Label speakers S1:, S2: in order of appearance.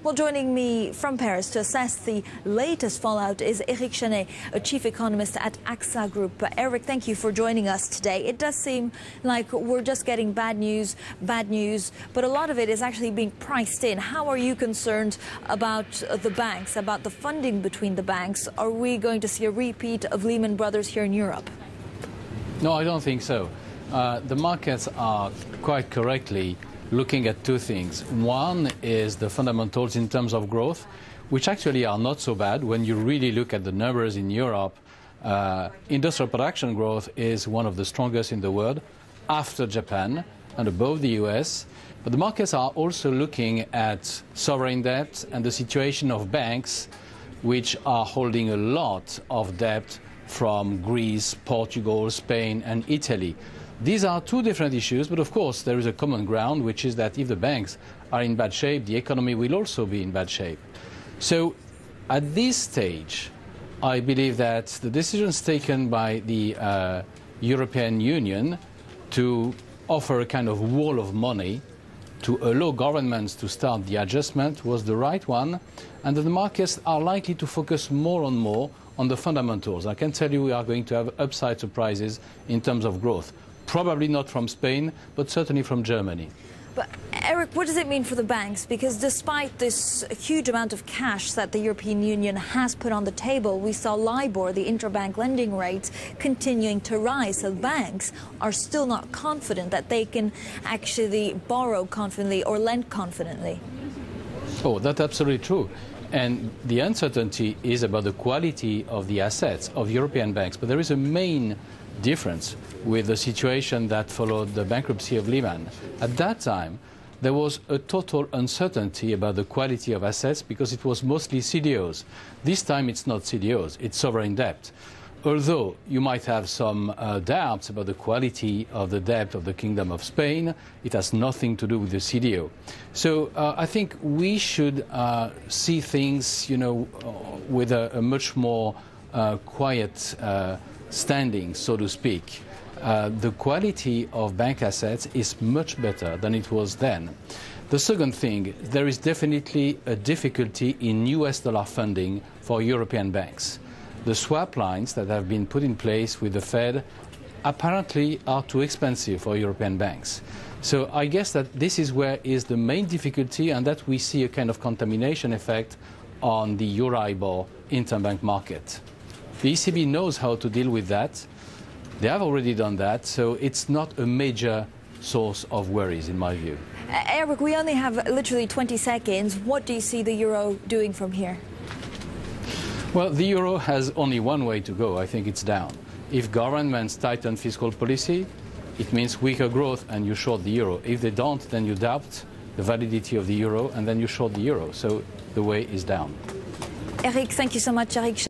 S1: Well, joining me from Paris to assess the latest fallout is Chaney, a chief economist at Axa Group. Eric, thank you for joining us today. It does seem like we're just getting bad news, but a lot of it is actually being priced in. How are you concerned about the banks, about the funding between the banks? Are we going to see a repeat of Lehman Brothers here in Europe?
S2: No, I don't think so. The markets are quite correctly looking at two things. One is the fundamentals in terms of growth, which actually are not so bad when you really look at the numbers in Europe. Industrial production growth is one of the strongest in the world after Japan and above the US. But the markets are also looking at sovereign debt and the situation of banks which are holding a lot of debt from Greece, Portugal, Spain and Italy. These are two different issues, but of course there is a common ground, which is that if the banks are in bad shape, the economy will also be in bad shape. So at this stage, I believe that the decisions taken by the European Union to offer a kind of wall of money to allow governments to start the adjustment was the right one, and that the markets are likely to focus more and more on the fundamentals. I can tell you we are going to have upside surprises in terms of growth. Probably not from Spain, but certainly from Germany.
S1: But Eric, what does it mean for the banks? Because despite this huge amount of cash that the European Union has put on the table, we saw LIBOR, the interbank lending rates, continuing to rise. So banks are still not confident that they can actually borrow confidently or lend confidently.
S2: Oh, that's absolutely true. And the uncertainty is about the quality of the assets of European banks. But there is a main difference with the situation that followed the bankruptcy of Lehman. At that time, there was a total uncertainty about the quality of assets because it was mostly CDOs. This time it's not CDOs, it's sovereign debt. Although you might have some doubts about the quality of the debt of the Kingdom of Spain, it has nothing to do with the CDO. So I think we should see things, with a much more quiet standing, so to speak. The quality of bank assets is much better than it was then. The second thing, there is definitely a difficulty in US dollar funding for European banks. The swap lines that have been put in place with the Fed apparently are too expensive for European banks. So I guess that this is where is the main difficulty, and that we see a kind of contamination effect on the Euribor interbank market. The ECB knows how to deal with that. They have already done that, so it's not a major source of worries, in my view.
S1: Eric, we only have literally 20 seconds. What do you see the euro doing from here?
S2: Well, the euro has only one way to go. I think it's down. If governments tighten fiscal policy, it means weaker growth and you short the euro. If they don't, then you doubt the validity of the euro and then you short the euro. So the way is down.
S1: Eric, thank you so much, Eric.